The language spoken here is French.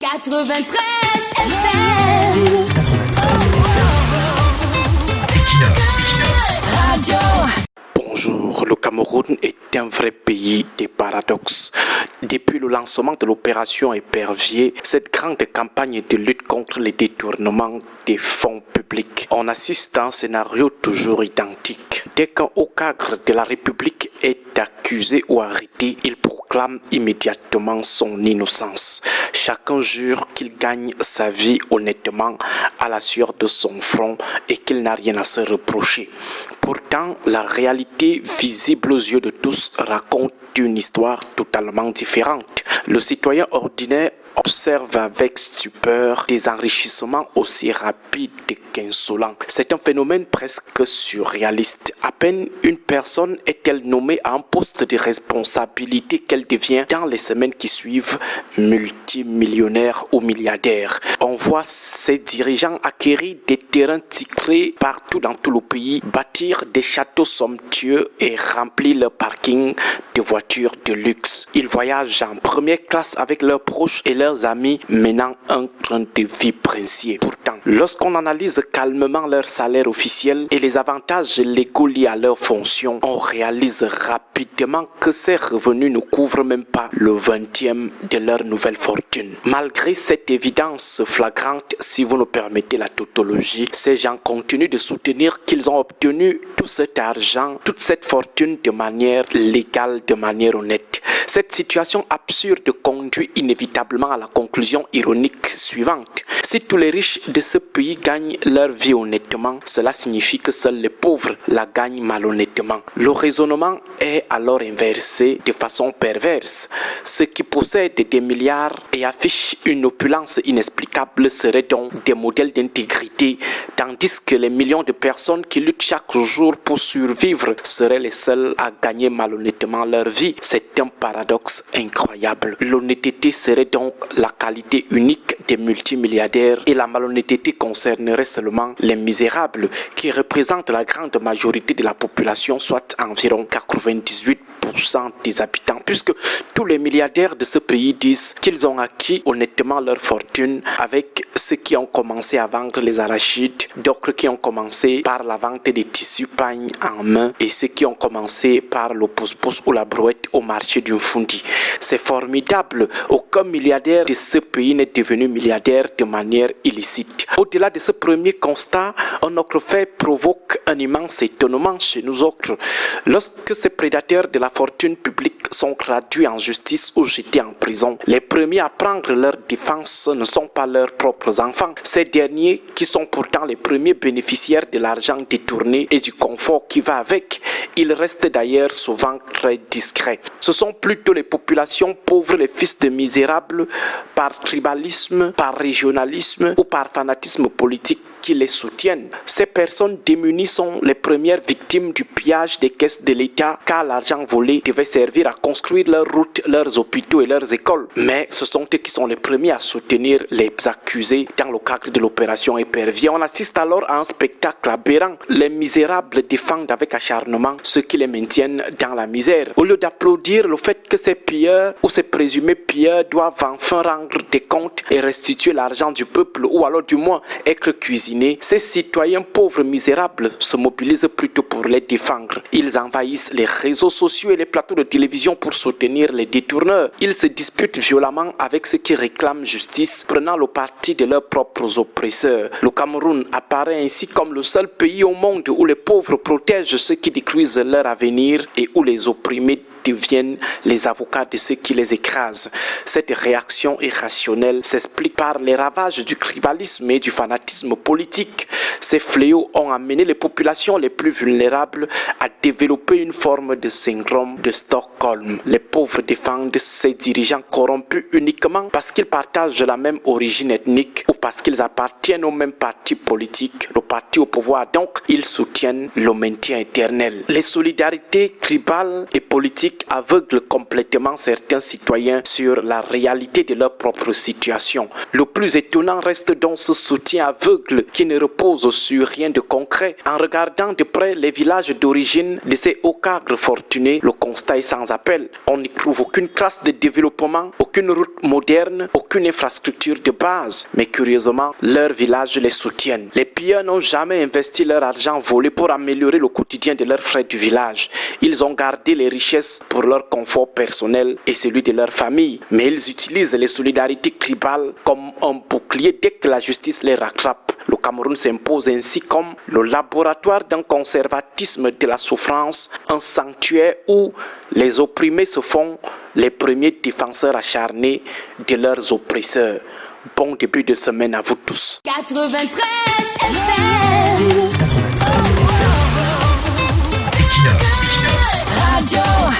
93 FM. 93 Equinox Radio. Bonjour, le Cameroun est un vrai pays des paradoxes. Depuis le lancement de l'opération Épervier, cette grande campagne de lutte contre les détournements des fonds publics, on assiste à un scénario toujours identique. Dès qu'un haut cadre de la République est accusé ou arrêté, il proclame immédiatement son innocence. Chacun jure qu'il gagne sa vie honnêtement à la sueur de son front et qu'il n'a rien à se reprocher. Pourtant, la réalité visible aux yeux de tous raconte une histoire totalement différente. Le citoyen ordinaire observe avec stupeur des enrichissements aussi rapides qu'insolents. C'est un phénomène presque surréaliste. À peine une personne est-elle nommée à un poste de responsabilité qu'elle devient, dans les semaines qui suivent, multimillionnaire ou milliardaire. On voit ces dirigeants acquérir des terrains titrés partout dans tout le pays, bâtir des châteaux somptueux et remplir leurs parkings de voitures de luxe. Ils voyagent en première classe avec leurs proches et leurs amis, menant un train de vie princier. Pourtant, lorsqu'on analyse calmement leur salaire officiel et les avantages légaux liés à leurs fonctions, on réalise rapidement que ces revenus ne couvrent même pas le 20e de leur nouvelle fortune. Malgré cette évidence flagrante, si vous nous permettez la tautologie, ces gens continuent de soutenir qu'ils ont obtenu tout cet argent, toute cette fortune de manière légale, de manière honnête. Cette situation absurde conduit inévitablement à la conclusion ironique suivante. Si tous les riches de ce pays gagnent leur vie honnêtement, cela signifie que seuls les pauvres la gagnent malhonnêtement. Le raisonnement est alors inversé de façon perverse. Ceux qui possèdent des milliards et affichent une opulence inexplicable seraient donc des modèles d'intégrité, tandis que les millions de personnes qui luttent chaque jour pour survivre seraient les seuls à gagner malhonnêtement leur vie. C'est un paradoxe incroyable. L'honnêteté serait donc la qualité unique des multimilliardaires et la malhonnêteté concernerait seulement les misérables qui représentent la grande majorité de la population, soit environ 98% des habitants, puisque tous les milliardaires de ce pays disent qu'ils ont acquis honnêtement leur fortune avec ceux qui ont commencé à vendre les arachides, d'autres qui ont commencé par la vente des tissus pagne en main et ceux qui ont commencé par le pousse-pousse ou la brouette au marché d'une fundi. C'est formidable, aucun milliardaire de ce pays n'est devenu milliardaire de manière illicite. Au-delà de ce premier constat, un autre fait provoque un immense étonnement chez nous autres. Lorsque ces prédateurs de la fortune publique sont traduits en justice ou jetés en prison, les premiers à prendre leur défense ne sont pas leurs propres enfants. Ces derniers, qui sont pourtant les premiers bénéficiaires de l'argent détourné et du confort qui va avec, ils restent d'ailleurs souvent très discrets. Ce sont plutôt les populations pauvres, les fils de misérables, par tribalisme, par régionalisme ou par fanatisme politique qui les soutiennent. Ces personnes démunies sont les premières victimes du pillage des caisses de l'État, car l'argent volé devait servir à construire leurs routes, leurs hôpitaux et leurs écoles. Mais ce sont eux qui sont les premiers à soutenir les accusés dans le cadre de l'opération Épervier. On assiste alors à un spectacle aberrant. Les misérables défendent avec acharnement ceux qui les maintiennent dans la misère. Au lieu d'applaudir le fait que ces pilleurs ou ces présumés pilleurs doivent enfin rendre des comptes et restituer l'argent du peuple, ou alors du moins être cuisinés, ces citoyens pauvres misérables se mobilisent plutôt pour les défendre. Ils envahissent les réseaux sociaux et les plateaux de télévision pour soutenir les détourneurs. Ils se disputent violemment avec ceux qui réclament justice, prenant le parti de leurs propres oppresseurs. Le Cameroun apparaît ainsi comme le seul pays au monde où les pauvres protègent ceux qui détruisent leur avenir et où les opprimés deviennent les avocats de ceux qui les écrasent. Cette réaction irrationnelle s'explique par les ravages du tribalisme et du fanatisme politique. Ces fléaux ont amené les populations les plus vulnérables à développer une forme de syndrome de Stockholm. Les pauvres défendent ces dirigeants corrompus uniquement parce qu'ils partagent la même origine ethnique ou parce qu'ils appartiennent au même parti politique, le parti au pouvoir. Donc, ils soutiennent le maintien éternel. Les solidarités tribales et politiques aveuglent complètement certains citoyens sur la réalité de leur propre situation. Le plus étonnant reste donc ce soutien aveugle qui ne repose sur rien de concret. En regardant de près les villages d'origine de ces hauts cadres fortunés, le constat est sans appel. On n'y trouve aucune trace de développement, aucune route moderne, aucune infrastructure de base. Mais curieusement, leurs villages les soutiennent. Les pilleurs n'ont jamais investi leur argent volé pour améliorer le quotidien de leurs frères du village. Ils ont gardé les richesses pour leur confort personnel et celui de leur famille. Mais ils utilisent les solidarités tribales comme un bouclier dès que la justice les rattrape. Le Cameroun s'impose ainsi comme le laboratoire d'un conservatisme de la souffrance, un sanctuaire où les opprimés se font les premiers défenseurs acharnés de leurs oppresseurs. Bon début de semaine à vous tous. 93 FM. 93 FM. Equinox. Radio.